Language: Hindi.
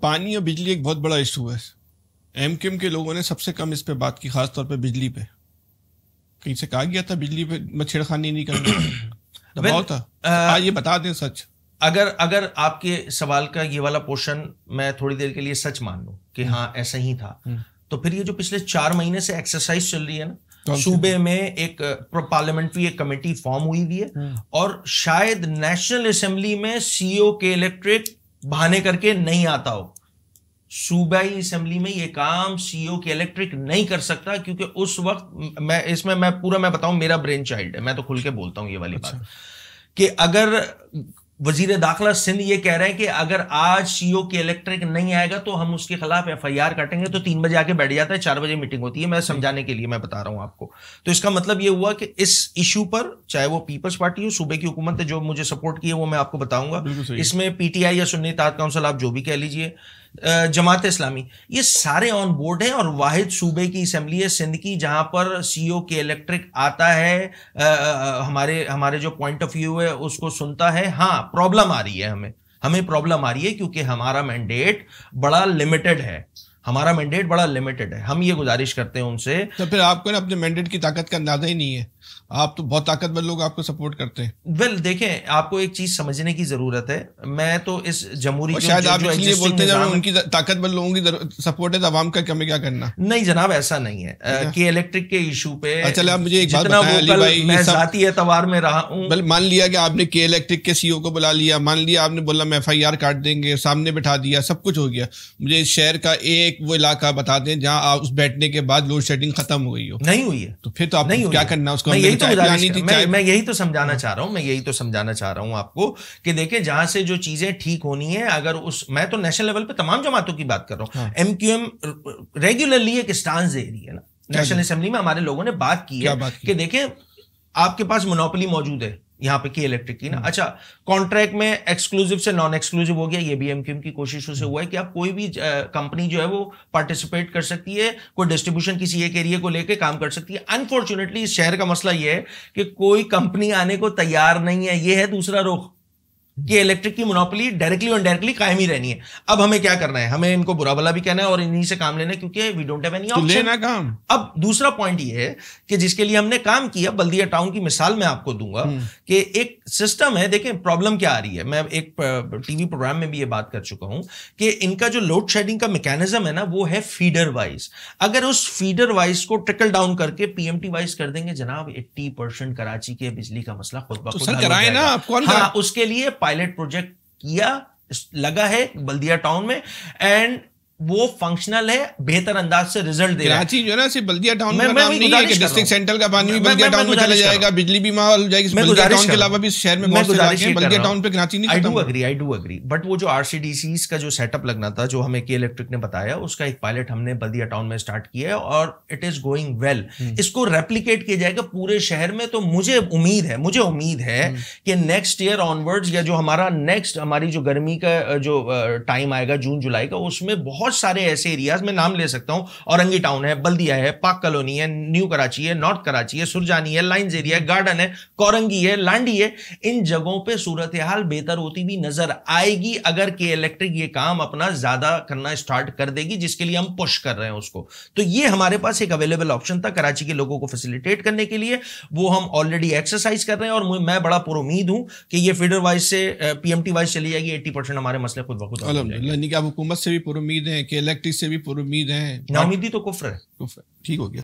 पानी और बिजली एक बहुत बड़ा इशू है। एमक्यूएम के लोगों ने सबसे कम इस पे बात की, खासतौर पे बिजली पे। कहीं से कहा गया था बिजली पे में छेड़खानी नहीं करनी, दबाव था। आज ये बता दें सच। अगर आपके सवाल का ये वाला पोर्शन मैं थोड़ी देर के लिए सच मान लूं कि हाँ ऐसा ही था, तो फिर ये जो पिछले 4 महीने से एक्सरसाइज चल रही है ना, सूबे में एक पार्लियामेंट्री एक कमेटी फॉर्म हुई हुई है और शायद नेशनल असेंबली में सीईओ के इलेक्ट्रिक बहाने करके नहीं आता हो। सूबाई असेंबली में ये काम सीईओ के इलेक्ट्रिक नहीं कर सकता, क्योंकि उस वक्त मैं बताऊं, मेरा ब्रेन चाइल्ड है, मैं तो खुल के बोलता हूं ये वाली बात, कि अगर वजीर दाखिला सिंध ये कह रहे हैं कि अगर आज सीईओ के इलेक्ट्रिक नहीं आएगा तो हम उसके खिलाफ एफआईआर काटेंगे, तो 3 बजे आके बैठ जाता है, 4 बजे मीटिंग होती है। मैं समझाने के लिए मैं बता रहा हूं आपको। तो इसका मतलब ये हुआ कि इस इशू पर, चाहे वो पीपल्स पार्टी हो, सूबे की हुकूमत है जो मुझे सपोर्ट की है, वो मैं आपको बताऊंगा। इसमें पीटीआई या सुन्नी इत्तेहाद काउंसिल, आप जो भी कह लीजिए, जमात इस्लामी, ये सारे ऑन बोर्ड हैं। और वाहिद सूबे की असेंबली है सिंध की जहां पर सीईओ के इलेक्ट्रिक आता है, हमारे जो पॉइंट ऑफ व्यू है उसको सुनता है। हाँ, प्रॉब्लम आ रही है, हमें प्रॉब्लम आ रही है क्योंकि हमारा मैंडेट बड़ा लिमिटेड है। हम ये गुजारिश करते हैं उनसे। तो फिर आपको ना अपने मैंडेट की ताकत का अंदाजा ही नहीं है। आप तो बहुत ताकतवर लोग आपको सपोर्ट करते हैं। वेल देखें, आपको एक चीज समझने की जरूरत है। मैं तो इस जमहूरी शायद आप इसलिए बोलते हैं उनकी ताकतवर लोगों की सपोर्ट है तो अवाम का हमें क्या करना। नहीं जनाब, ऐसा नहीं है कि इलेक्ट्रिक के इशू पे चले आप मुझे एक बात बताएं अली भाई, मैं जाती एतवार में रहा हूं। मान लिया कि आपने के इलेक्ट्रिक के सीईओ को बुला लिया, मान लिया आपने बोला मैं एफआईआर काट देंगे, सामने बिठा दिया, सब कुछ हो गया। मुझे इस शहर का एक वो इलाका बता दें जहां आप उस बैठने के बाद लोड शेडिंग खत्म हो गई हो। नहीं हुई है। तो फिर तो आप क्या करना उसको। मैं यही तो समझाना चाह रहा हूं आपको कि देखें, जहां से जो चीजें ठीक होनी है, अगर मैं तो नेशनल लेवल पे तमाम जमातों की बात कर रहा हूं। एमक्यूएम रेगुलरली एक स्टांस दे रही है ना, नेशनल असेंबली में हमारे लोगों ने बात की है कि देखें, आपके पास मोनोपोली मौजूद है यहाँ पे की इलेक्ट्रिक की ना। अच्छा, कॉन्ट्रैक्ट में एक्सक्लूसिव से नॉन एक्सक्लूसिव हो गया, ये भी एमक्यूएम की कोशिशों से हुआ है कि आप कोई भी कंपनी जो है वो पार्टिसिपेट कर सकती है, कोई डिस्ट्रीब्यूशन किसी एक एरिया को लेके काम कर सकती है। अनफॉर्चुनेटली इस शहर का मसला ये है कि कोई कंपनी आने को तैयार नहीं है। ये है दूसरा रुख कि इलेक्ट्रिक की मोनोपोली डायरेक्टली और इनडायरेक्टली कायम ही रहनी है। अब हमें क्या करना है, हमें इनको बुरा भला भी कहना है और इन्हीं से काम लेना है, क्योंकि we don't have any option काम। अब दूसरा पॉइंट ये है कि जिसके लिए हमने काम किया, बल्दिया टाउन की मिसाल मैं आपको दूंगा कि एक सिस्टम है। देखें प्रॉब्लम क्या आ रही है, मैं एक टीवी प्रोग्राम में भी ये बात कर चुका हूं कि इनका जो लोड शेडिंग का मैकेनिज्म है ना, वो है फीडर वाइज। अगर उस फीडर वाइज को ट्रिकल डाउन करके पीएमटी वाइज कर देंगे जनाब, 80% कराची के बिजली का मसला खुद ब खुद हल हो जाएगा। हाँ, उसके लिए पायलट प्रोजेक्ट किया, लगा है बल्दिया टाउन में, एंड वो फंक्शनल है, बेहतर अंदाज से रिजल्ट दे रहा है। कराची जो है ना सिर्फ बल्दिया टाउन में काम नहीं है कि डिस्ट्रिक्ट सेंट्रल का पानी भी बल्दिया टाउन में चला जाएगा, बिजली भी माहौल हो जाएगी। बल्दिया टाउन के अलावा भी शहर में बहुत से इलाके हैं, बल्दिया टाउन पे कराची नहीं खत्म। आई डू एग्री, बट वो जो आरसीडीसीज का जो सेटअप लगना था, जो हमें के इलेक्ट्रिक ने बताया, उसका एक पायलट हमने बल्दिया टाउन में स्टार्ट किया है और इट इज गोइंग वेल। इसको रेप्लिकेट किया जाएगा पूरे शहर में। तो मुझे उम्मीद है कि नेक्स्ट ईयर ऑनवर्ड्स, या जो हमारी जो गर्मी का जो टाइम आएगा जून जुलाई का, उसमें बहुत सारे ऐसे एरिया मैं नाम ले सकता हूं, औरंगी टाउन है, बल्दिया है, पाक कॉलोनी है, न्यू कराची है, नॉर्थ कराची है, सुरजानी है, लाइंस एरिया है, गार्डन है, कोरंगी है, लांडी है। इन जगहों पे सूरत हाल बेहतर होती भी नजर आएगी अगर के इलेक्ट्रिक ये काम अपना ज्यादा करना स्टार्ट कर देगी, जिसके लिए हम पुश कर रहे हैं उसको। तो ये हमारे पास एक अवेलेबल ऑप्शन था कराची के लोगों को फैसिलिटेट करने के लिए, वो हम ऑलरेडी एक्सरसाइज कर रहे हैं। और मैं बड़ा पुरुमीद हूं कि ये फीडर वाइज से पीएमटी वाइज चली जाएगी, 80% हमारे मसले खुद ब खुद हल हो जाएंगे। आप हुकूमत से भी पुरुमीद हैं, कि इलेक्ट्रिक से भी पुरुमीद हैं। नाउमीदी तो कुफ्र है। ठीक हो गया।